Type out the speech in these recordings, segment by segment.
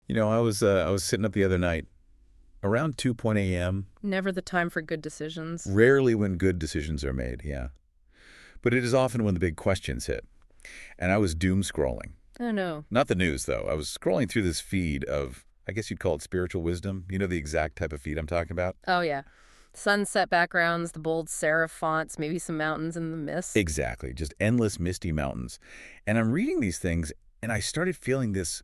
I was sitting up the other night around 2 a.m. Never the time for good decisions. Rarely when good decisions are made, yeah. But it is often when the big questions hit. And I was doom scrolling. Oh, no. Not the news, though. I was scrolling through this feed of, I guess you'd call it spiritual wisdom. You know the exact type of feed I'm talking about? Oh, yeah. Sunset backgrounds, the bold serif fonts, maybe some mountains in the mist. Exactly. Just endless misty mountains. And I'm reading these things, and I started feeling this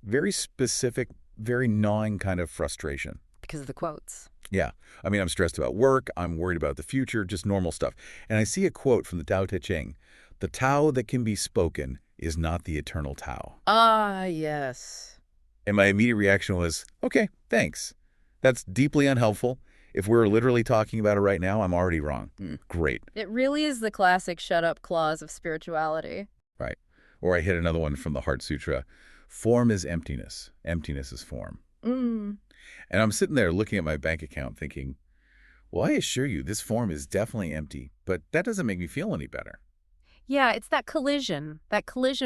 very specific, very gnawing kind of frustration. Because of the quotes. Yeah. I mean, I'm stressed about work. I'm worried about the future, just normal stuff. And I see a quote from the Tao Te Ching. The Tao that can be spoken is not the eternal Tao. Ah, yes. And my immediate reaction was, okay, thanks. That's deeply unhelpful. If we're literally talking about it right now, I'm already wrong. Great. It really is the classic shut up clause of spirituality. Right. Or I hit another one from the Heart Sutra. Form is emptiness. Emptiness is form. And I'm sitting there looking at my bank account thinking, well, I assure you, this form is definitely empty, but that doesn't make me feel any better. Yeah, it's that collision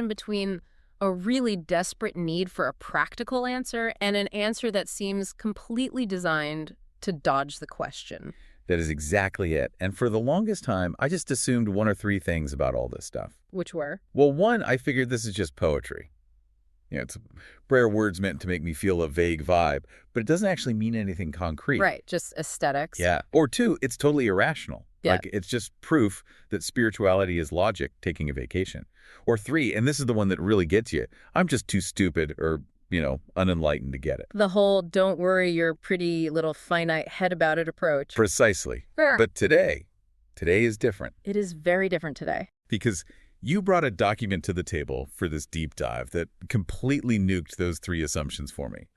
between a really desperate need for a practical answer and an answer that seems completely designed to dodge the question. That is exactly it. And for the longest time, I just assumed one or three things about all this stuff. Which were? Well, one, I figured this is just poetry. It's prayer words meant to make me feel a vague vibe, but it doesn't actually mean anything concrete. Right, just aesthetics. Yeah. Or two, it's totally irrational. Yeah. Like, it's just proof that spirituality is logic taking a vacation. Or three, and this is the one that really gets you, I'm just too stupid or, unenlightened to get it. The whole don't worry your pretty little finite head about it approach. Precisely. Fair. But today is different. It is very different today. Because you brought a document to the table for this deep dive that completely nuked those three assumptions for me.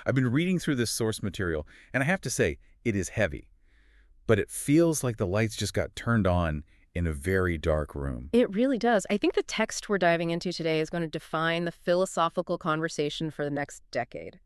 I've been reading through this source material, and I have to say, it is heavy. But it feels like the lights just got turned on in a very dark room. It really does. I think the text we're diving into today is going to define the philosophical conversation for the next decade.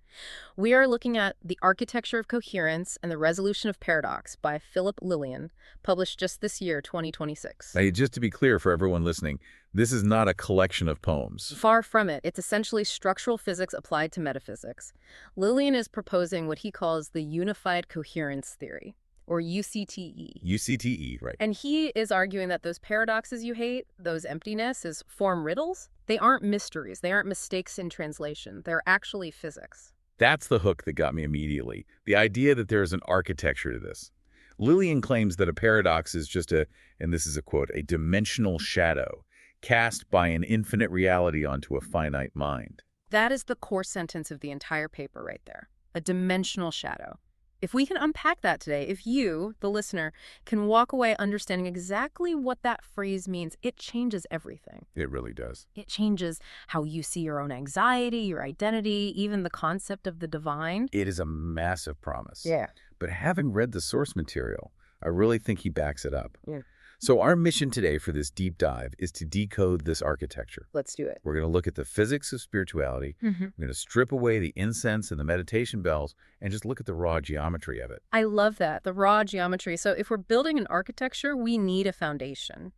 We are looking at The Architecture of Coherence and the Resolution of Paradox by Philip Lillian, published just this year, 2026. Now, just to be clear for everyone listening, this is not a collection of poems. Far from it. It's essentially structural physics applied to metaphysics. Lillian is proposing what he calls the unified coherence theory, or UCTE. UCTE, right. And he is arguing that those paradoxes you hate, those emptinesses, form riddles. They aren't mysteries. They aren't mistakes in translation. They're actually physics. That's the hook that got me immediately. The idea that there is an architecture to this. Lillian claims that a paradox is just and this is a quote, a dimensional shadow cast by an infinite reality onto a finite mind. That is the core sentence of the entire paper right there. A dimensional shadow. If we can unpack that today, if you, the listener, can walk away understanding exactly what that phrase means, it changes everything. It really does. It changes how you see your own anxiety, your identity, even the concept of the divine. It is a massive promise. Yeah. But having read the source material, I really think he backs it up. Yeah. So our mission today for this deep dive is to decode this architecture. Let's do it. We're going to look at the physics of spirituality. We're going to strip away the incense and the meditation bells and just look at the raw geometry of it. I love that, the raw geometry. So if we're building an architecture, we need a foundation.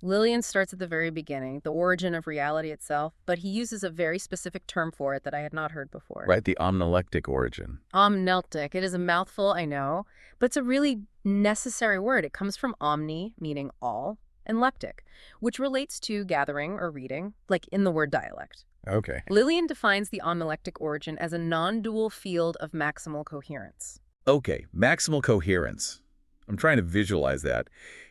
Lillian starts at the very beginning, the origin of reality itself, but he uses a very specific term for it that I had not heard before. Right, the omnilectic origin. Omnilectic. It is a mouthful, I know, but it's a really necessary word. It comes from omni, meaning all, and lectic, which relates to gathering or reading, like in the word dialect. Okay. Lillian defines the omnilectic origin as a non-dual field of maximal coherence. Okay, maximal coherence. I'm trying to visualize that.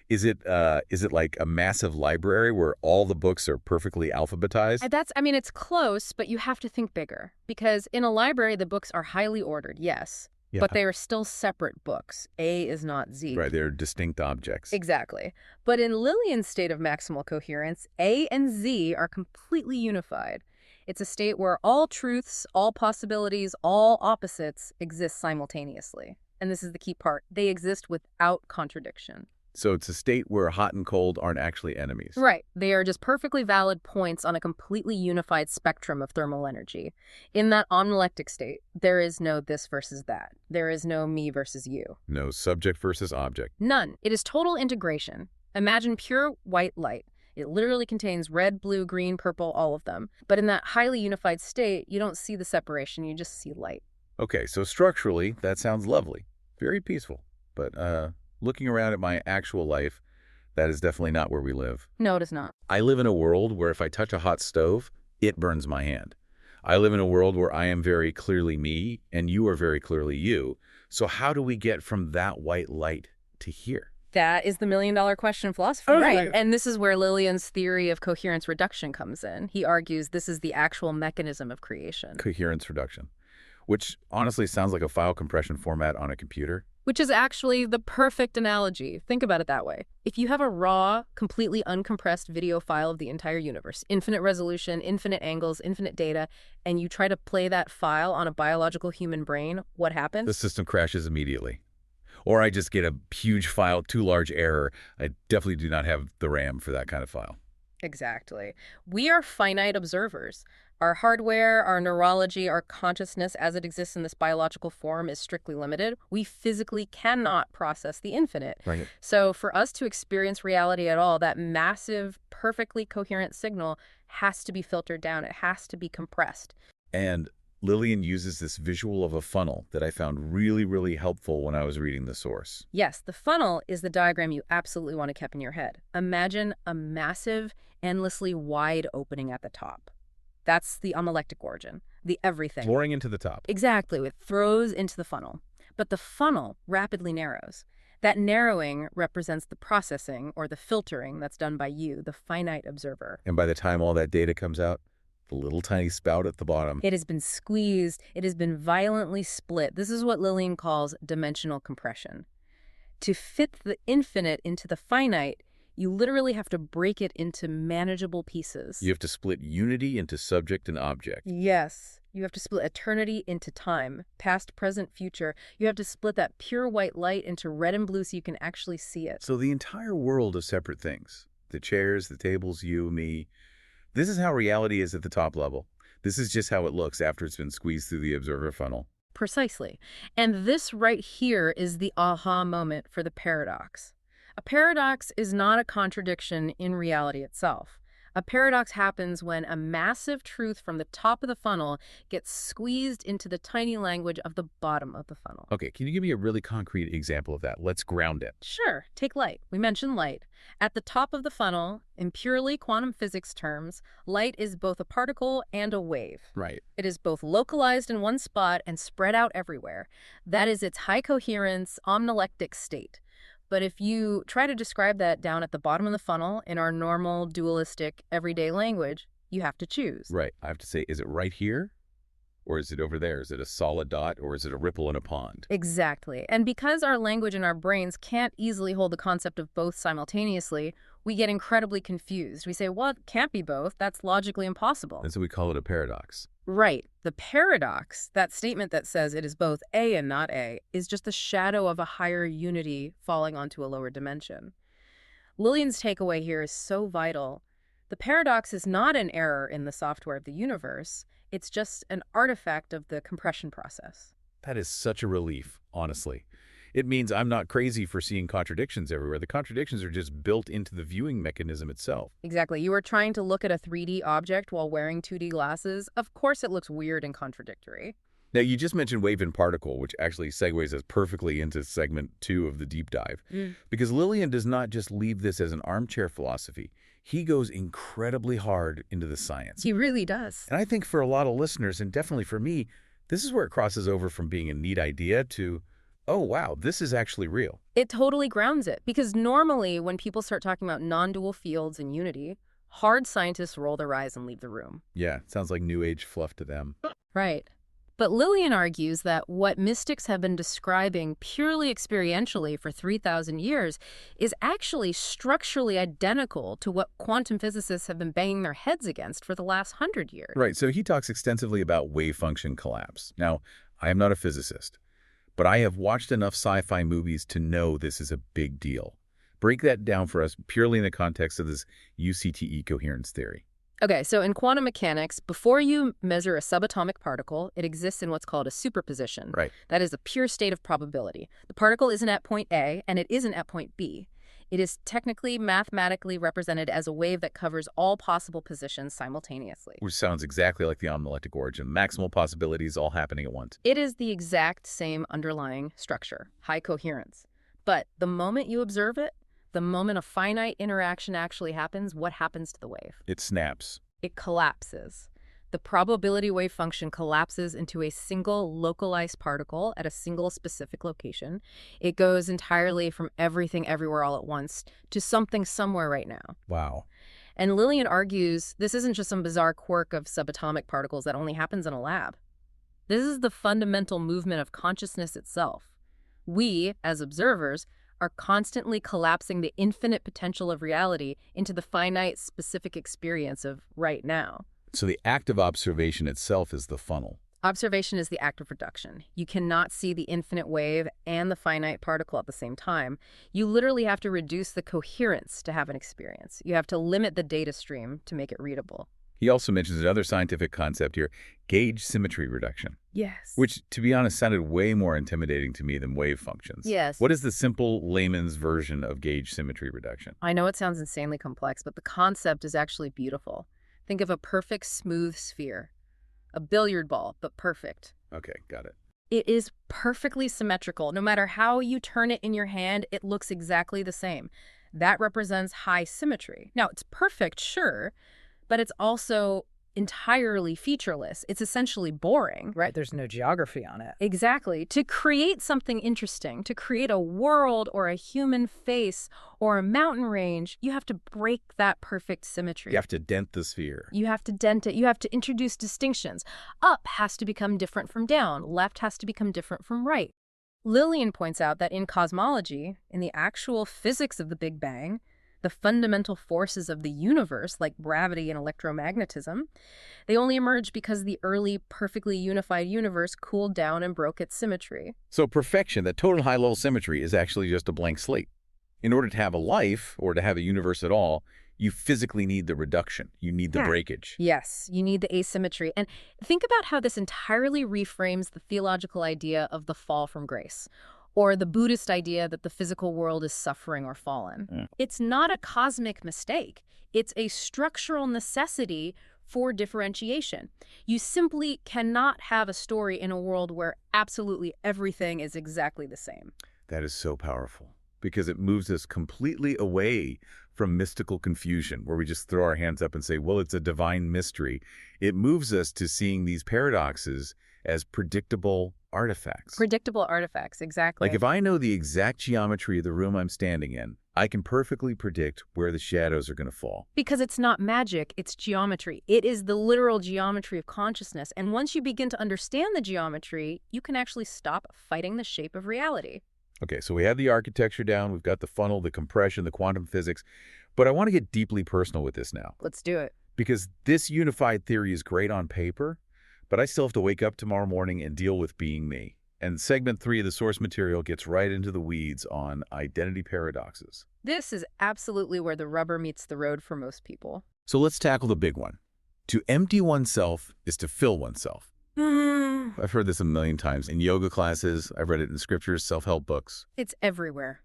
Is it like a massive library where all the books are perfectly alphabetized? It's close, but you have to think bigger. Because in a library, the books are highly ordered, yes, Yeah. but they are still separate books. A is not Z. Right, they're distinct objects. Exactly. But in Lillian's state of maximal coherence, A and Z are completely unified. It's a state where all truths, all possibilities, all opposites exist simultaneously. And this is the key part. They exist without contradiction. So it's a state where hot and cold aren't actually enemies. Right. They are just perfectly valid points on a completely unified spectrum of thermal energy. In that omnilectic state, there is no this versus that. There is no me versus you. No subject versus object. None. It is total integration. Imagine pure white light. It literally contains red, blue, green, purple, all of them. But in that highly unified state, you don't see the separation, you just see light. Okay, so structurally, that sounds lovely. Very peaceful. But looking around at my actual life, that is definitely not where we live. No, it is not. I live in a world where if I touch a hot stove, it burns my hand. I live in a world where I am very clearly me, and you are very clearly you. So how do we get from that white light to here? That is the million-dollar question in philosophy. Right. And this is where Lillian's theory of coherence reduction comes in. He argues this is the actual mechanism of creation. Coherence reduction, which honestly sounds like a file compression format on a computer. Which is actually the perfect analogy. Think about it that way. If you have a raw, completely uncompressed video file of the entire universe, infinite resolution, infinite angles, infinite data, and you try to play that file on a biological human brain, what happens? The system crashes immediately. Or I just get a huge file, too large error. I definitely do not have the RAM for that kind of file. Exactly. We are finite observers. Our hardware, our neurology, our consciousness as it exists in this biological form is strictly limited. We physically cannot process the infinite. Right. So for us to experience reality at all, that massive, perfectly coherent signal has to be filtered down. It has to be compressed. And Lillian uses this visual of a funnel that I found really, really helpful when I was reading the source. Yes, the funnel is the diagram you absolutely want to keep in your head. Imagine a massive, endlessly wide opening at the top. That's the homilectic origin, the everything. Flooring into the top. Exactly, it throws into the funnel. But the funnel rapidly narrows. That narrowing represents the processing or the filtering that's done by you, the finite observer. And by the time all that data comes out, the little tiny spout at the bottom. It has been squeezed. It has been violently split. This is what Lillian calls dimensional compression. To fit the infinite into the finite, you literally have to break it into manageable pieces. You have to split unity into subject and object. Yes. You have to split eternity into time, past, present, future. You have to split that pure white light into red and blue so you can actually see it. So the entire world of separate things, the chairs, the tables, you, me, this is how reality is at the top level. This is just how it looks after it's been squeezed through the observer funnel. Precisely. And this right here is the aha moment for the paradox. A paradox is not a contradiction in reality itself. A paradox happens when a massive truth from the top of the funnel gets squeezed into the tiny language of the bottom of the funnel. Okay, can you give me a really concrete example of that? Let's ground it. Sure. Take light. We mentioned light. At the top of the funnel, in purely quantum physics terms, light is both a particle and a wave. Right. It is both localized in one spot and spread out everywhere. That is its high coherence, omnilectic state. But if you try to describe that down at the bottom of the funnel in our normal, dualistic, everyday language, you have to choose. Right. I have to say, is it right here? Or is it over there? Is it a solid dot or is it a ripple in a pond? Exactly. And because our language and our brains can't easily hold the concept of both simultaneously, we get incredibly confused. We say, well, it can't be both. That's logically impossible. And so we call it a paradox. Right. The paradox, that statement that says it is both A and not A, is just the shadow of a higher unity falling onto a lower dimension. Lillian's takeaway here is so vital. The paradox is not an error in the software of the universe. It's just an artifact of the compression process. That is such a relief, honestly. It means I'm not crazy for seeing contradictions everywhere. The contradictions are just built into the viewing mechanism itself. Exactly. You are trying to look at a 3D object while wearing 2D glasses. Of course it looks weird and contradictory. Now, you just mentioned wave and particle, which actually segues us perfectly into segment 2 of the deep dive. Because Lillian does not just leave this as an armchair philosophy. He goes incredibly hard into the science. He really does. And I think for a lot of listeners, and definitely for me, this is where it crosses over from being a neat idea to, oh, wow, this is actually real. It totally grounds it. Because normally when people start talking about non-dual fields and unity, hard scientists roll their eyes and leave the room. Yeah, sounds like new age fluff to them. Right. But Lillian argues that what mystics have been describing purely experientially for 3,000 years is actually structurally identical to what quantum physicists have been banging their heads against for the last 100 years. Right, so he talks extensively about wave function collapse. Now, I am not a physicist, but I have watched enough sci-fi movies to know this is a big deal. Break that down for us purely in the context of this UCTE coherence theory. Okay, so in quantum mechanics, before you measure a subatomic particle, it exists in what's called a superposition. Right. That is a pure state of probability. The particle isn't at point A, and it isn't at point B. It is technically, mathematically represented as a wave that covers all possible positions simultaneously. Which sounds exactly like the analytic origin. Maximal possibilities all happening at once. It is the exact same underlying structure, high coherence. But the moment you observe it, the moment a finite interaction actually happens, what happens to the wave? It snaps. It collapses. The probability wave function collapses into a single localized particle at a single specific location. It goes entirely from everything everywhere all at once to something somewhere right now. Wow. And Lillian argues this isn't just some bizarre quirk of subatomic particles that only happens in a lab. This is the fundamental movement of consciousness itself. We, as observers, are constantly collapsing the infinite potential of reality into the finite specific experience of right now. So the act of observation itself is the funnel. Observation is the act of reduction. You cannot see the infinite wave and the finite particle at the same time. You literally have to reduce the coherence to have an experience. You have to limit the data stream to make it readable. He also mentions another scientific concept here, gauge symmetry reduction. Yes. Which, to be honest, sounded way more intimidating to me than wave functions. Yes. What is the simple layman's version of gauge symmetry reduction? I know it sounds insanely complex, but the concept is actually beautiful. Think of a perfect, smooth sphere. A billiard ball, but perfect. Okay, got it. It is perfectly symmetrical. No matter how you turn it in your hand, it looks exactly the same. That represents high symmetry. Now, it's perfect, sure, but it's also entirely featureless. It's essentially boring. Right, there's no geography on it. Exactly. To create something interesting, to create a world or a human face or a mountain range, you have to break that perfect symmetry. You have to dent the sphere. You have to dent it. You have to introduce distinctions. Up has to become different from down. Left has to become different from right. Lillian points out that in cosmology, in the actual physics of the Big Bang, the fundamental forces of the universe, like gravity and electromagnetism, they only emerged because the early, perfectly unified universe cooled down and broke its symmetry. So perfection, that total high-low symmetry, is actually just a blank slate. In order to have a life, or to have a universe at all, you physically need the reduction. You need the breakage. Yes, you need the asymmetry. And think about how this entirely reframes the theological idea of the fall from grace, or the Buddhist idea that the physical world is suffering or fallen. Yeah. It's not a cosmic mistake. It's a structural necessity for differentiation. You simply cannot have a story in a world where absolutely everything is exactly the same. That is so powerful, because it moves us completely away from mystical confusion, where we just throw our hands up and say, well, it's a divine mystery. It moves us to seeing these paradoxes as predictable artifacts. Predictable artifacts, exactly. Like if I know the exact geometry of the room I'm standing in, I can perfectly predict where the shadows are going to fall. Because it's not magic, it's geometry. It is the literal geometry of consciousness. And once you begin to understand the geometry, you can actually stop fighting the shape of reality. Okay, so we have the architecture down, we've got the funnel, the compression, the quantum physics, but I want to get deeply personal with this now. Let's do it. Because this unified theory is great on paper, but I still have to wake up tomorrow morning and deal with being me. And segment 3 of the source material gets right into the weeds on identity paradoxes. This is absolutely where the rubber meets the road for most people. So let's tackle the big one. To empty oneself is to fill oneself. I've heard this a million times in yoga classes. I've read it in scriptures, self-help books. It's everywhere.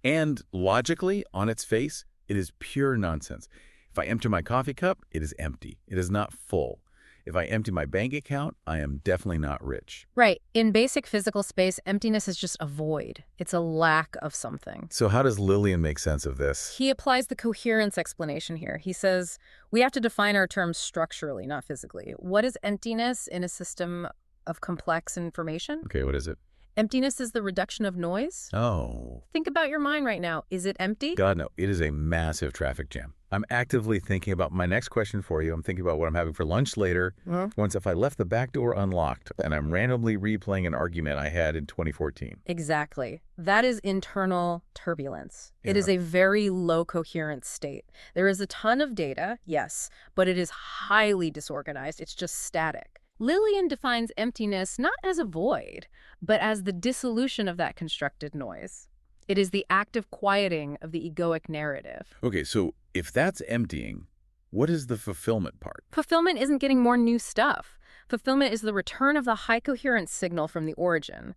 And logically, on its face, it is pure nonsense. If I empty my coffee cup, it is empty. It is not full. If I empty my bank account, I am definitely not rich. Right. In basic physical space, emptiness is just a void. It's a lack of something. So how does Lillian make sense of this? He applies the coherence explanation here. He says, we have to define our terms structurally, not physically. What is emptiness in a system of complex information? Okay, what is it? Emptiness is the reduction of noise. Oh. Think about your mind right now. Is it empty? God, no. It is a massive traffic jam. I'm actively thinking about my next question for you. I'm thinking about what I'm having for lunch later. Once if I left the back door unlocked and I'm randomly replaying an argument I had in 2014. Exactly. That is internal turbulence. Yeah. It is a very low coherence state. There is a ton of data, yes, but it is highly disorganized. It's just static. Lillian defines emptiness not as a void, but as the dissolution of that constructed noise. It is the active quieting of the egoic narrative. Okay, so if that's emptying, what is the fulfillment part? Fulfillment isn't getting more new stuff. Fulfillment is the return of the high coherence signal from the origin.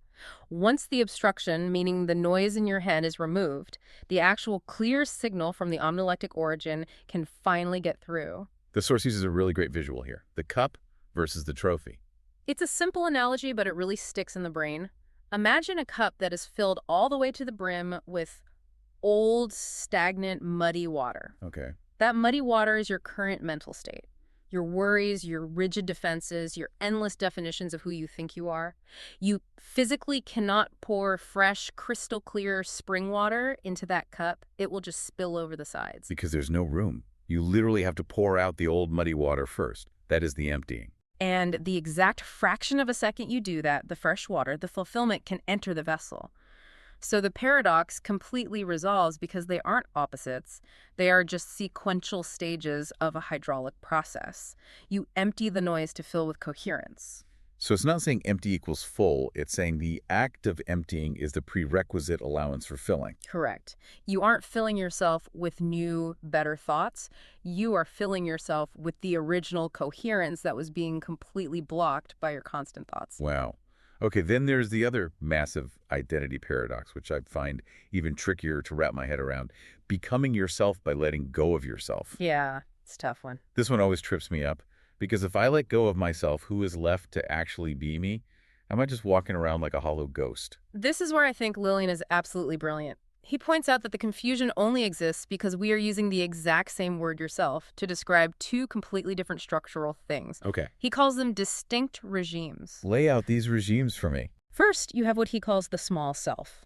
Once the obstruction, meaning the noise in your head, is removed, the actual clear signal from the omnilectic origin can finally get through. The source uses a really great visual here. The cup versus the trophy. It's a simple analogy, but it really sticks in the brain. Imagine a cup that is filled all the way to the brim with old, stagnant, muddy water. Okay. That muddy water is your current mental state. Your worries, your rigid defenses, your endless definitions of who you think you are. You physically cannot pour fresh, crystal clear spring water into that cup. It will just spill over the sides. Because there's no room. You literally have to pour out the old muddy water first. That is the emptying. And the exact fraction of a second you do that, the fresh water, the fulfillment can enter the vessel. So the paradox completely resolves because they aren't opposites. They are just sequential stages of a hydraulic process. You empty the noise to fill with coherence. So it's not saying empty equals full. It's saying the act of emptying is the prerequisite allowance for filling. Correct. You aren't filling yourself with new, better thoughts. You are filling yourself with the original coherence that was being completely blocked by your constant thoughts. Wow. Okay, then there's the other massive identity paradox, which I find even trickier to wrap my head around. Becoming yourself by letting go of yourself. Yeah, it's a tough one. This one always trips me up, because if I let go of myself, who is left to actually be me? Am I just walking around like a hollow ghost? This is where I think Lillian is absolutely brilliant. He points out that the confusion only exists because we are using the exact same word yourself to describe two completely different structural things. Okay. He calls them distinct regimes. Lay out these regimes for me. First, you have what he calls the small self.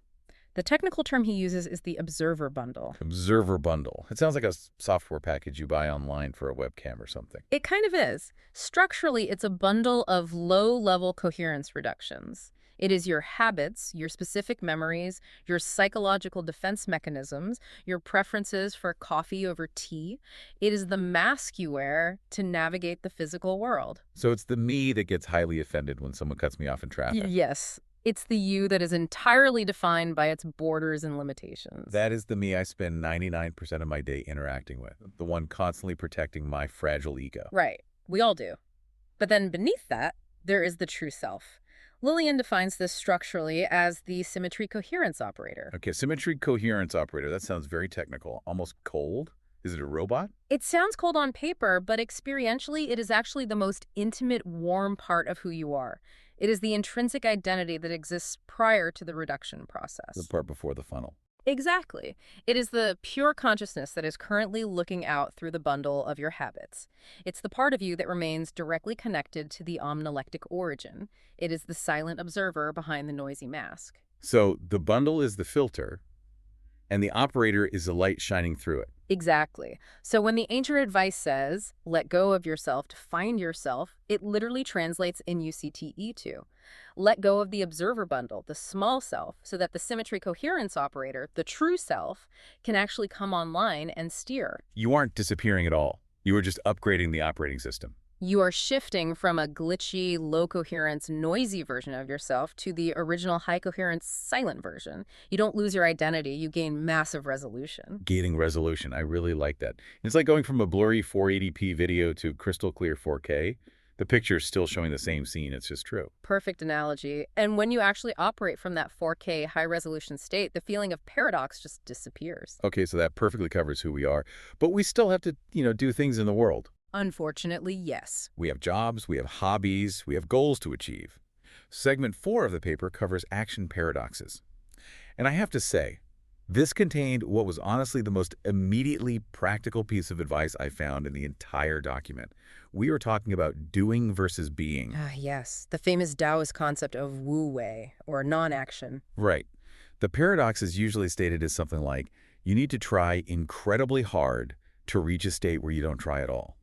The technical term he uses is the observer bundle. Observer bundle. It sounds like a software package you buy online for a webcam or something. It kind of is. Structurally, it's a bundle of low-level coherence reductions. It is your habits, your specific memories, your psychological defense mechanisms, your preferences for coffee over tea. It is the mask you wear to navigate the physical world. So it's the me that gets highly offended when someone cuts me off in traffic. Yes. It's the you that is entirely defined by its borders and limitations. That is the me I spend 99% of my day interacting with, the one constantly protecting my fragile ego. Right. We all do. But then beneath that, there is the true self. Lillian defines this structurally as the symmetry coherence operator. Okay, symmetry coherence operator. That sounds very technical, almost cold. Is it a robot? It sounds cold on paper, but experientially, it is actually the most intimate, warm part of who you are. It is the intrinsic identity that exists prior to the reduction process. The part before the funnel. Exactly. It is the pure consciousness that is currently looking out through the bundle of your habits. It's the part of you that remains directly connected to the omnilectic origin. It is the silent observer behind the noisy mask. So the bundle is the filter, and the operator is the light shining through it. Exactly. So when the ancient advice says, let go of yourself to find yourself, it literally translates in UCTE to let go of the observer bundle, the small self, so that the symmetry coherence operator, the true self, can actually come online and steer. You aren't disappearing at all. You are just upgrading the operating system. You are shifting from a glitchy, low-coherence, noisy version of yourself to the original high-coherence, silent version. You don't lose your identity. You gain massive resolution. Gaining resolution. I really like that. It's like going from a blurry 480p video to crystal clear 4K. The picture is still showing the same scene. It's just true. Perfect analogy. And when you actually operate from that 4K high-resolution state, the feeling of paradox just disappears. Okay, so that perfectly covers who we are. But we still have to, do things in the world. Unfortunately, yes. We have jobs, we have hobbies, we have goals to achieve. Segment 4 of the paper covers action paradoxes. And I have to say, this contained what was honestly the most immediately practical piece of advice I found in the entire document. We are talking about doing versus being. Ah, yes. The famous Taoist concept of wu-wei, or non-action. Right. The paradox is usually stated as something like, you need to try incredibly hard to reach a state where you don't try at all.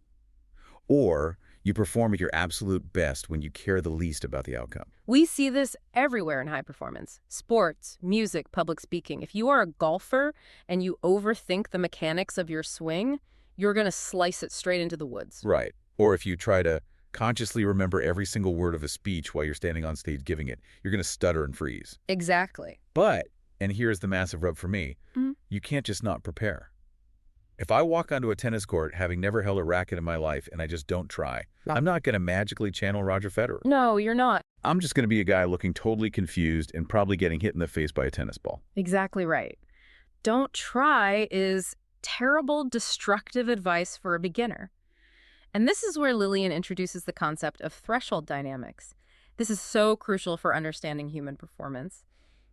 Or you perform at your absolute best when you care the least about the outcome. We see this everywhere in high performance. Sports, music, public speaking. If you are a golfer and you overthink the mechanics of your swing, you're going to slice it straight into the woods. Right. Or if you try to consciously remember every single word of a speech while you're standing on stage giving it, you're going to stutter and freeze. Exactly. But, and here's the massive rub for me, you can't just not prepare. If I walk onto a tennis court having never held a racket in my life and I just don't try, No. I'm not going to magically channel Roger Federer. No, you're not. I'm just going to be a guy looking totally confused and probably getting hit in the face by a tennis ball. Exactly right. Don't try is terrible, destructive advice for a beginner. And this is where Lillian introduces the concept of threshold dynamics. This is so crucial for understanding human performance.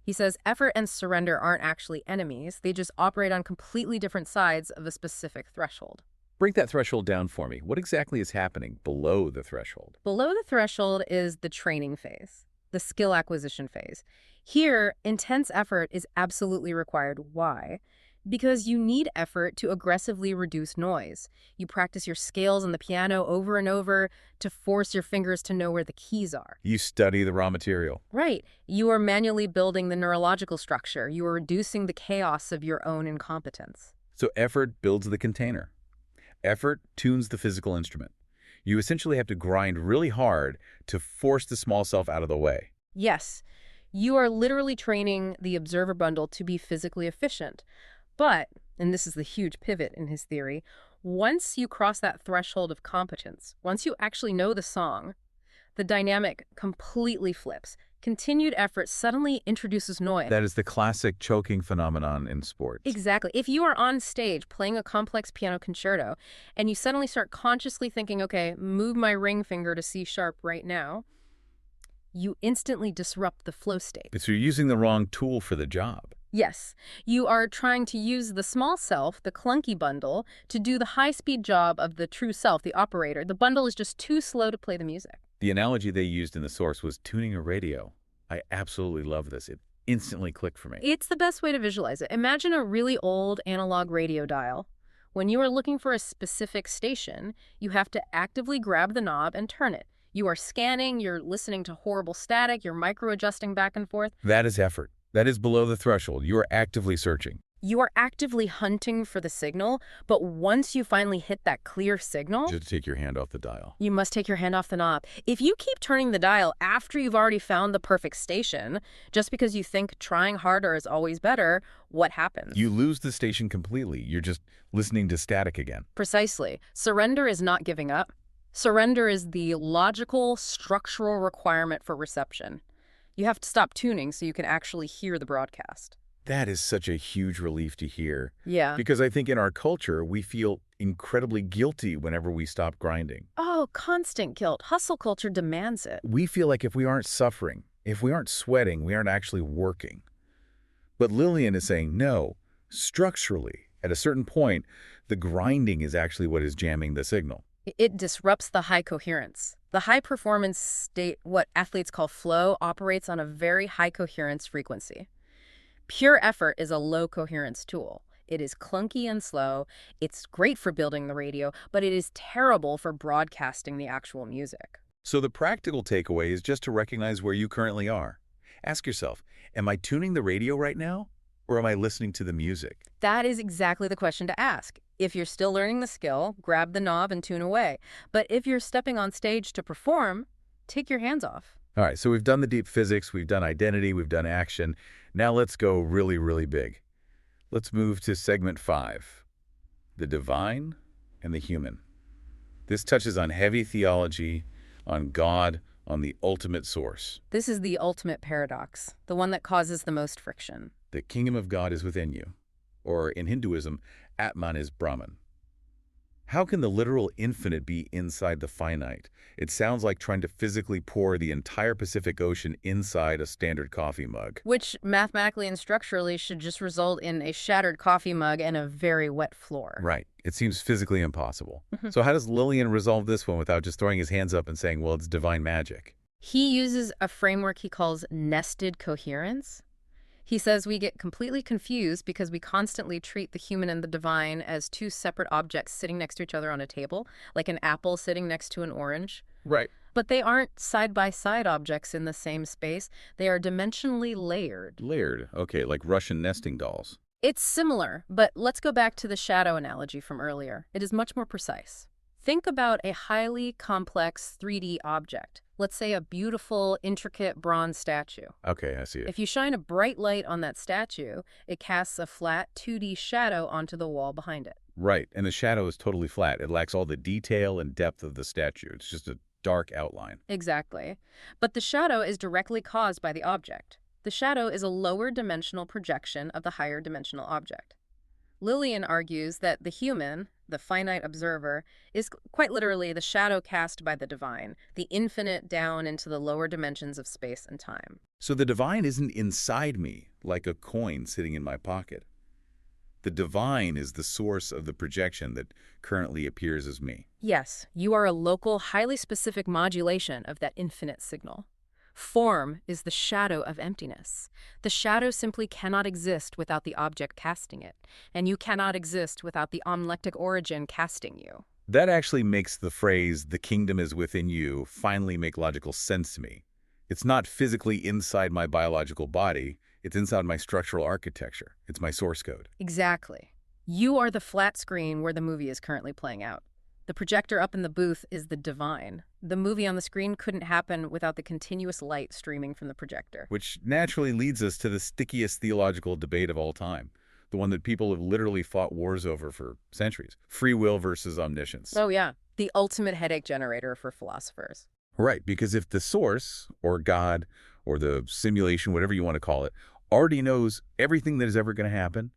He says effort and surrender aren't actually enemies. They just operate on completely different sides of a specific threshold. Break that threshold down for me. What exactly is happening below the threshold? Below the threshold is the training phase, the skill acquisition phase. Here, intense effort is absolutely required. Why? Because you need effort to aggressively reduce noise. You practice your scales on the piano over and over to force your fingers to know where the keys are. You study the raw material. Right. You are manually building the neurological structure. You are reducing the chaos of your own incompetence. So effort builds the container. Effort tunes the physical instrument. You essentially have to grind really hard to force the small self out of the way. Yes, you are literally training the observer bundle to be physically efficient. But, and this is the huge pivot in his theory, once you cross that threshold of competence, once you actually know the song, the dynamic completely flips. Continued effort suddenly introduces noise. That is the classic choking phenomenon in sports. Exactly. If you are on stage playing a complex piano concerto and you suddenly start consciously thinking, okay, move my ring finger to C sharp right now, you instantly disrupt the flow state. So you're using the wrong tool for the job. Yes, you are trying to use the small self, the clunky bundle, to do the high-speed job of the true self, the operator. The bundle is just too slow to play the music. The analogy they used in the source was tuning a radio. I absolutely love this. It instantly clicked for me. It's the best way to visualize it. Imagine a really old analog radio dial. When you are looking for a specific station, you have to actively grab the knob and turn it. You are scanning, you're listening to horrible static, you're micro-adjusting back and forth. That is effort. That is below the threshold. You are actively searching. You are actively hunting for the signal, but once you finally hit that clear signal, Just take your hand off the dial. you must take your hand off the knob. If you keep turning the dial after you've already found the perfect station, just because you think trying harder is always better, what happens? You lose the station completely. You're just listening to static again. Precisely. Surrender is not giving up. Surrender is the logical, structural requirement for reception. You have to stop tuning so you can actually hear the broadcast. That is such a huge relief to hear. Yeah. Because I think in our culture, we feel incredibly guilty whenever we stop grinding. Oh, constant guilt. Hustle culture demands it. We feel like if we aren't suffering, if we aren't sweating, we aren't actually working. But Lillian is saying, no, structurally, at a certain point, the grinding is actually what is jamming the signal. It disrupts the high coherence. The high performance state, what athletes call flow, operates on a very high coherence frequency. Pure effort is a low coherence tool. It is clunky and slow. It's great for building the radio, but it is terrible for broadcasting the actual music. So the practical takeaway is just to recognize where you currently are. Ask yourself, am I tuning the radio right now, or am I listening to the music? That is exactly the question to ask. If you're still learning the skill, grab the knob and tune away. But if you're stepping on stage to perform, take your hands off. All right, so we've done the deep physics, we've done identity, we've done action. Now let's go really, really big. Let's move to segment 5, the divine and the human. This touches on heavy theology, on God, on the ultimate source. This is the ultimate paradox, the one that causes the most friction. The kingdom of God is within you. Or in Hinduism, Atman is Brahman. How can the literal infinite be inside the finite? It sounds like trying to physically pour the entire Pacific Ocean inside a standard coffee mug. Which mathematically and structurally should just result in a shattered coffee mug and a very wet floor. Right. It seems physically impossible. So how does Lillian resolve this one without just throwing his hands up and saying, well, it's divine magic? He uses a framework he calls nested coherence. He says we get completely confused because we constantly treat the human and the divine as two separate objects sitting next to each other on a table, like an apple sitting next to an orange. Right. But they aren't side-by-side objects in the same space. They are dimensionally layered. Layered. Okay, like Russian nesting dolls. It's similar, but let's go back to the shadow analogy from earlier. It is much more precise. Think about a highly complex 3D object. Let's say a beautiful, intricate bronze statue. Okay, I see it. If you shine a bright light on that statue, it casts a flat 2D shadow onto the wall behind it. Right, and the shadow is totally flat. It lacks all the detail and depth of the statue. It's just a dark outline. Exactly. But the shadow is directly caused by the object. The shadow is a lower dimensional projection of the higher dimensional object. Lillian argues that the human, the finite observer, is quite literally the shadow cast by the divine, the infinite down into the lower dimensions of space and time. So the divine isn't inside me, like a coin sitting in my pocket. The divine is the source of the projection that currently appears as me. Yes, you are a local, highly specific modulation of that infinite signal. Form is the shadow of emptiness. The shadow simply cannot exist without the object casting it, and you cannot exist without the omlectic origin casting you. That actually makes the phrase, "the kingdom is within you," finally make logical sense to me. It's not physically inside my biological body. It's inside my structural architecture. It's my source code. Exactly. You are the flat screen where the movie is currently playing out. The projector up in the booth is the divine. The movie on the screen couldn't happen without the continuous light streaming from the projector. Which naturally leads us to the stickiest theological debate of all time, the one that people have literally fought wars over for centuries. Free will versus omniscience. Oh yeah, the ultimate headache generator for philosophers. Right, because if the source, or God, or the simulation, whatever you want to call it, already knows everything that is ever going to happen,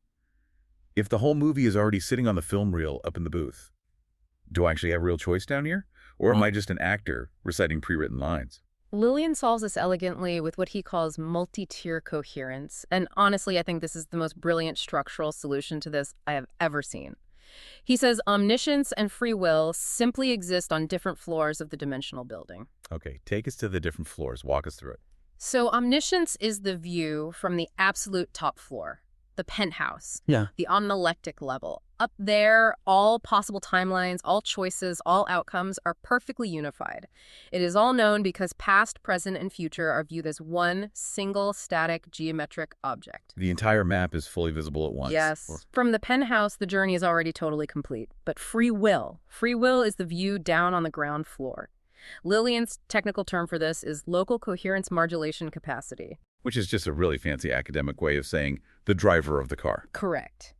if the whole movie is already sitting on the film reel up in the booth, do I actually have real choice down here? Or am I just an actor reciting pre-written lines? Lillian solves this elegantly with what he calls multi-tier coherence, and honestly, I think this is the most brilliant structural solution to this I have ever seen. He says omniscience and free will simply exist on different floors of the dimensional building. Okay, take us to the different floors. Walk us through it. So omniscience is the view from the absolute top floor, the penthouse, the omnilectic level. Up there, all possible timelines, all choices, all outcomes are perfectly unified. It is all known because past, present, and future are viewed as one single static geometric object. The entire map is fully visible at once. Yes. From the penthouse, the journey is already totally complete. But free will is the view down on the ground floor. Lillian's technical term for this is local coherence modulation capacity. Which is just a really fancy academic way of saying the driver of the car. Correct.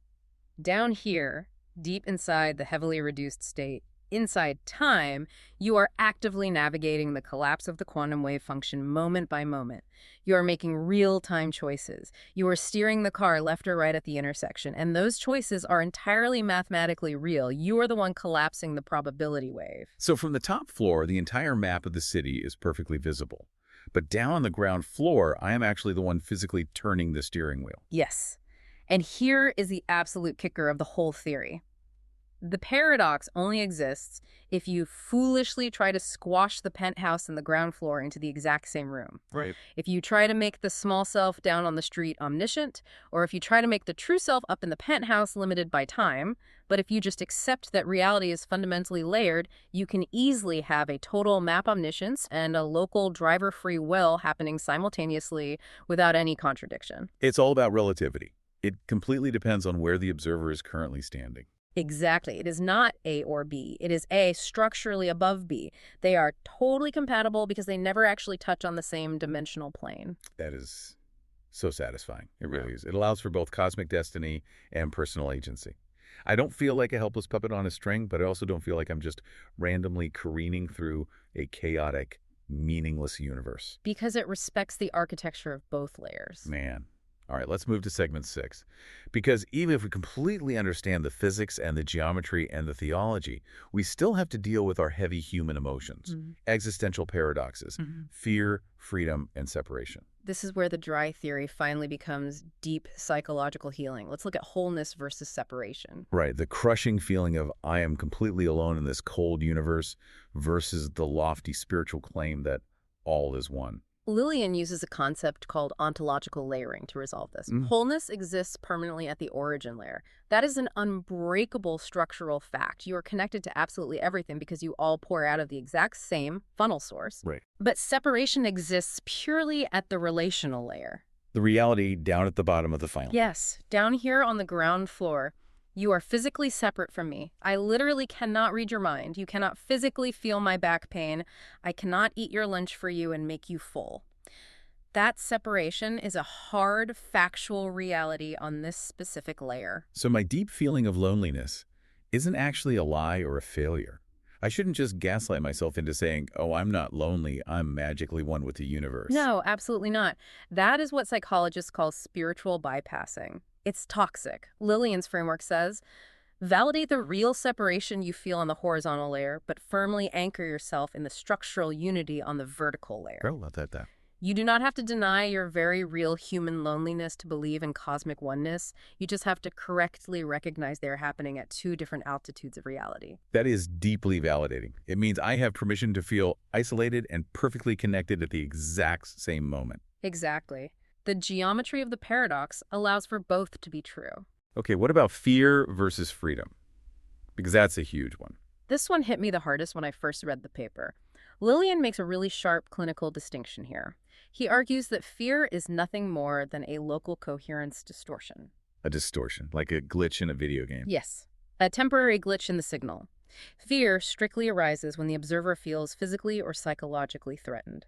Down here, deep inside the heavily reduced state, inside time, you are actively navigating the collapse of the quantum wave function moment by moment. You are making real-time choices. You are steering the car left or right at the intersection, and those choices are entirely mathematically real. You are the one collapsing the probability wave. So from the top floor, the entire map of the city is perfectly visible. But down on the ground floor, I am actually the one physically turning the steering wheel. Yes. And here is the absolute kicker of the whole theory. The paradox only exists if you foolishly try to squash the penthouse and the ground floor into the exact same room. Right. If you try to make the small self down on the street omniscient, or if you try to make the true self up in the penthouse limited by time, but if you just accept that reality is fundamentally layered, you can easily have a total map omniscience and a local driver free will happening simultaneously without any contradiction. It's all about relativity. It completely depends on where the observer is currently standing. Exactly. It is not A or B. It is A structurally above B. They are totally compatible because they never actually touch on the same dimensional plane. That is so satisfying. It really is. It allows for both cosmic destiny and personal agency. I don't feel like a helpless puppet on a string, but I also don't feel like I'm just randomly careening through a chaotic, meaningless universe. Because it respects the architecture of both layers. Man. All right, let's move to segment 6. Because even if we completely understand the physics and the geometry and the theology, we still have to deal with our heavy human emotions, existential paradoxes, fear, freedom, and separation. This is where the dry theory finally becomes deep psychological healing. Let's look at wholeness versus separation. Right, the crushing feeling of I am completely alone in this cold universe versus the lofty spiritual claim that all is one. Lillian uses a concept called ontological layering to resolve this. Wholeness exists permanently at the origin layer. That is an unbreakable structural fact. You are connected to absolutely everything because you all pour out of the exact same funnel source. Right. But separation exists purely at the relational layer. The reality down at the bottom of the funnel. Yes, down here on the ground floor. You are physically separate from me. I literally cannot read your mind. You cannot physically feel my back pain. I cannot eat your lunch for you and make you full. That separation is a hard, factual reality on this specific layer. So my deep feeling of loneliness isn't actually a lie or a failure. I shouldn't just gaslight myself into saying, oh, I'm not lonely, I'm magically one with the universe. No, absolutely not. That is what psychologists call spiritual bypassing. It's toxic. Lillian's framework says, validate the real separation you feel on the horizontal layer, but firmly anchor yourself in the structural unity on the vertical layer. Oh, that. You do not have to deny your very real human loneliness to believe in cosmic oneness. You just have to correctly recognize they're happening at two different altitudes of reality. That is deeply validating. It means I have permission to feel isolated and perfectly connected at the exact same moment. Exactly. The geometry of the paradox allows for both to be true. Okay, what about fear versus freedom? Because that's a huge one. This one hit me the hardest when I first read the paper. Lillian makes a really sharp clinical distinction here. He argues that fear is nothing more than a local coherence distortion. A distortion, like a glitch in a video game. Yes, a temporary glitch in the signal. Fear strictly arises when the observer feels physically or psychologically threatened.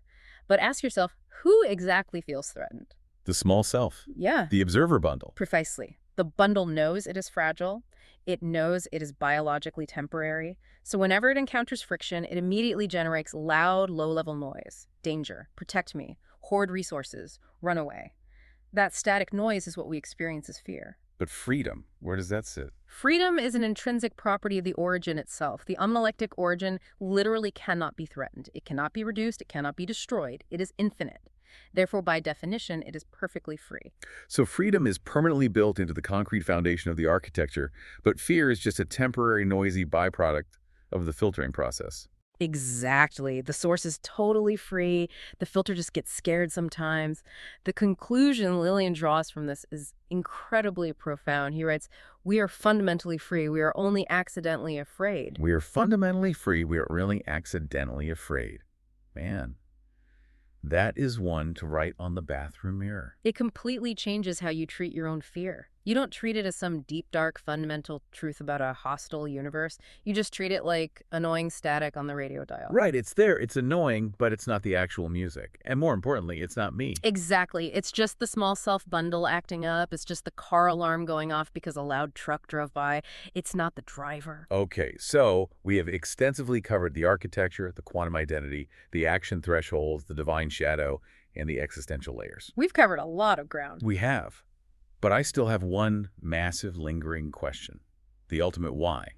But ask yourself, who exactly feels threatened? The small self. Yeah. The observer bundle. Precisely. The bundle knows it is fragile. It knows it is biologically temporary. So whenever it encounters friction, it immediately generates loud, low-level noise. Danger. Protect me. Hoard resources. Run away. That static noise is what we experience as fear. But freedom, where does that sit? Freedom is an intrinsic property of the origin itself. The unalectic origin literally cannot be threatened. It cannot be reduced. It cannot be destroyed. It is infinite. Therefore, by definition, it is perfectly free. So freedom is permanently built into the concrete foundation of the architecture, but fear is just a temporary, noisy byproduct of the filtering process. Exactly. The source is totally free. The filter just gets scared sometimes. The conclusion Lillian draws from this is incredibly profound. He writes, we are fundamentally free. We are only accidentally afraid. We are fundamentally free. We are really accidentally afraid. Man, that is one to write on the bathroom mirror. It completely changes how you treat your own fear. You don't treat it as some deep, dark, fundamental truth about a hostile universe. You just treat it like annoying static on the radio dial. Right, it's there. It's annoying, but it's not the actual music. And more importantly, it's not me. Exactly. It's just the small self bundle acting up. It's just the car alarm going off because a loud truck drove by. It's not the driver. Okay, so we have extensively covered the architecture, the quantum identity, the action thresholds, the divine shadow, and the existential layers. We've covered a lot of ground. We have. But I still have one massive lingering question. The ultimate why.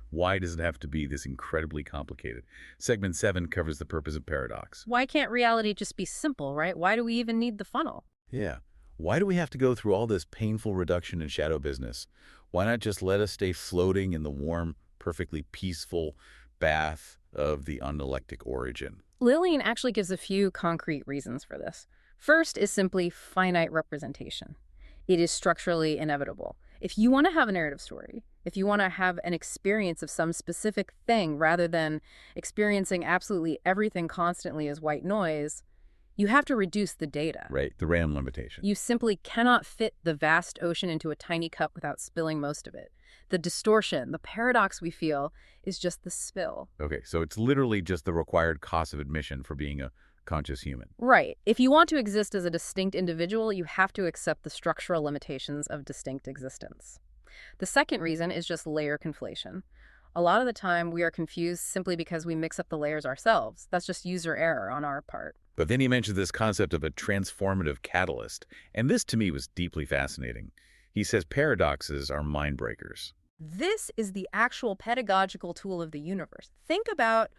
Why does it have to be this incredibly complicated? Segment 7 covers the purpose of paradox. Why can't reality just be simple, right? Why do we even need the funnel? Yeah. Why do we have to go through all this painful reduction and shadow business? Why not just let us stay floating in the warm, perfectly peaceful bath of the unelectic origin? Lillian actually gives a few concrete reasons for this. First is simply finite representation. It is structurally inevitable. If you want to have a narrative story, if you want to have an experience of some specific thing rather than experiencing absolutely everything constantly as white noise, you have to reduce the data. Right, the RAM limitation. You simply cannot fit the vast ocean into a tiny cup without spilling most of it. The distortion, the paradox we feel, is just the spill. Okay, so it's literally just the required cost of admission for being a conscious human. Right. If you want to exist as a distinct individual, you have to accept the structural limitations of distinct existence. The second reason is just layer conflation. A lot of the time, we are confused simply because we mix up the layers ourselves. That's just user error on our part. But then he mentioned this concept of a transformative catalyst, and this to me was deeply fascinating. He says paradoxes are mind breakers. This is the actual pedagogical tool of the universe. Think about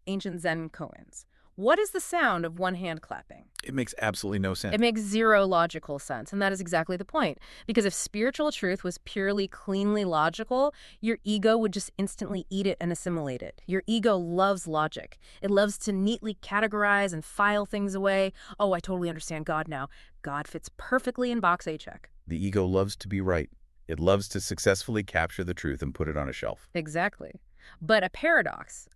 ancient Zen koans. What is the sound of one hand clapping? It makes absolutely no sense. It makes zero logical sense, and that is exactly the point. Because if spiritual truth was purely, cleanly logical, your ego would just instantly eat it and assimilate it. Your ego loves logic. It loves to neatly categorize and file things away. Oh, I totally understand God now. God fits perfectly in box A check. The ego loves to be right. It loves to successfully capture the truth and put it on a shelf. Exactly. But a paradox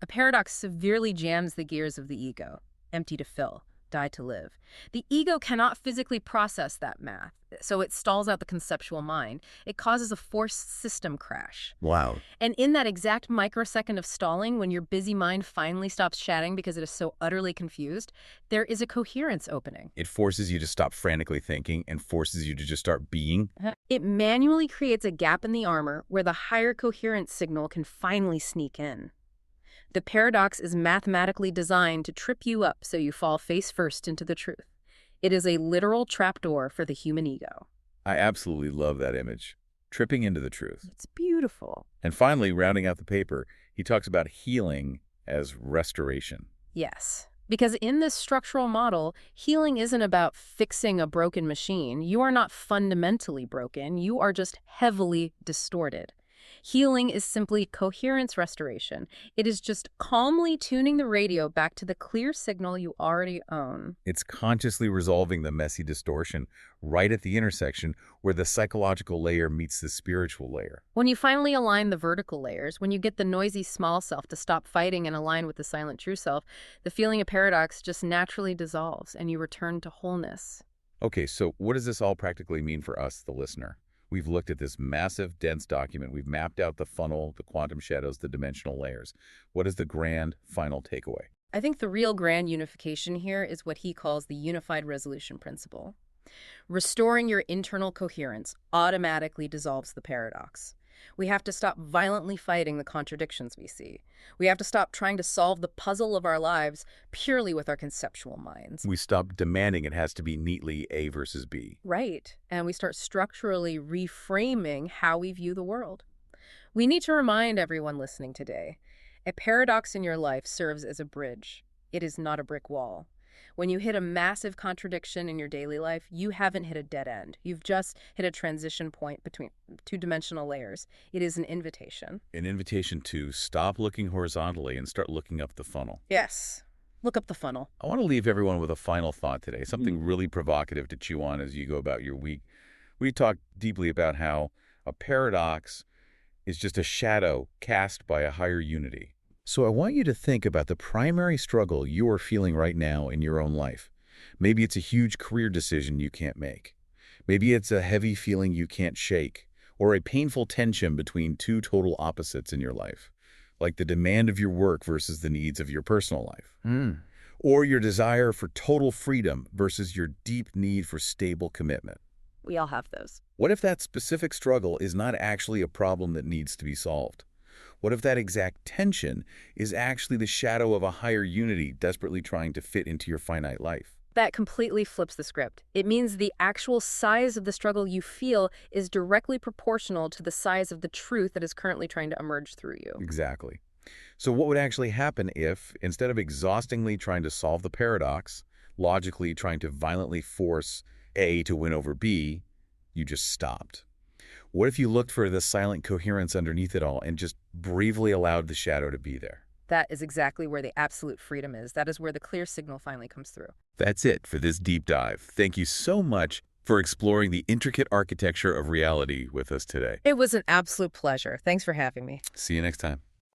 severely jams the gears of the ego, empty to fill. die to live. The ego cannot physically process that math, so it stalls out the conceptual mind. It causes a forced system crash. Wow. And in that exact microsecond of stalling, when your busy mind finally stops chatting because it is so utterly confused, there is a coherence opening. It forces you to stop frantically thinking and forces you to just start being. It manually creates a gap in the armor where the higher coherence signal can finally sneak in. The paradox is mathematically designed to trip you up so you fall face first into the truth. It is a literal trapdoor for the human ego. I absolutely love that image. Tripping into the truth. It's beautiful. And finally, rounding out the paper, he talks about healing as restoration. Yes. Because in this structural model, healing isn't about fixing a broken machine. You are not fundamentally broken. You are just heavily distorted. Healing is simply coherence restoration. It is just calmly tuning the radio back to the clear signal you already own. It's consciously resolving the messy distortion right at the intersection where the psychological layer meets the spiritual layer. When you finally align the vertical layers, when you get the noisy small self to stop fighting and align with the silent true self, the feeling of paradox just naturally dissolves and you return to wholeness. Okay, so what does this all practically mean for us, the listener? We've looked at this massive, dense document. We've mapped out the funnel, the quantum shadows, the dimensional layers. What is the grand final takeaway? I think the real grand unification here is what he calls the unified resolution principle. Restoring your internal coherence automatically dissolves the paradox. We have to stop violently fighting the contradictions we see. We have to stop trying to solve the puzzle of our lives purely with our conceptual minds. We stop demanding it has to be neatly A versus B. Right. And we start structurally reframing how we view the world. We need to remind everyone listening today, a paradox in your life serves as a bridge. It is not a brick wall. When you hit a massive contradiction in your daily life, you haven't hit a dead end. You've just hit a transition point between two-dimensional layers. It is an invitation. An invitation to stop looking horizontally and start looking up the funnel. Yes. Look up the funnel. I want to leave everyone with a final thought today, something really provocative to chew on as you go about your week. We talked deeply about how a paradox is just a shadow cast by a higher unity. So I want you to think about the primary struggle you are feeling right now in your own life. Maybe it's a huge career decision you can't make. Maybe it's a heavy feeling you can't shake, or a painful tension between two total opposites in your life, like the demand of your work versus the needs of your personal life. Or your desire for total freedom versus your deep need for stable commitment. We all have those. What if that specific struggle is not actually a problem that needs to be solved? What if that exact tension is actually the shadow of a higher unity desperately trying to fit into your finite life? That completely flips the script. It means the actual size of the struggle you feel is directly proportional to the size of the truth that is currently trying to emerge through you. Exactly. So what would actually happen if, instead of exhaustingly trying to solve the paradox, logically trying to violently force A to win over B, you just stopped? What if you looked for the silent coherence underneath it all and just bravely allowed the shadow to be there? That is exactly where the absolute freedom is. That is where the clear signal finally comes through. That's it for this deep dive. Thank you so much for exploring the intricate architecture of reality with us today. It was an absolute pleasure. Thanks for having me. See you next time.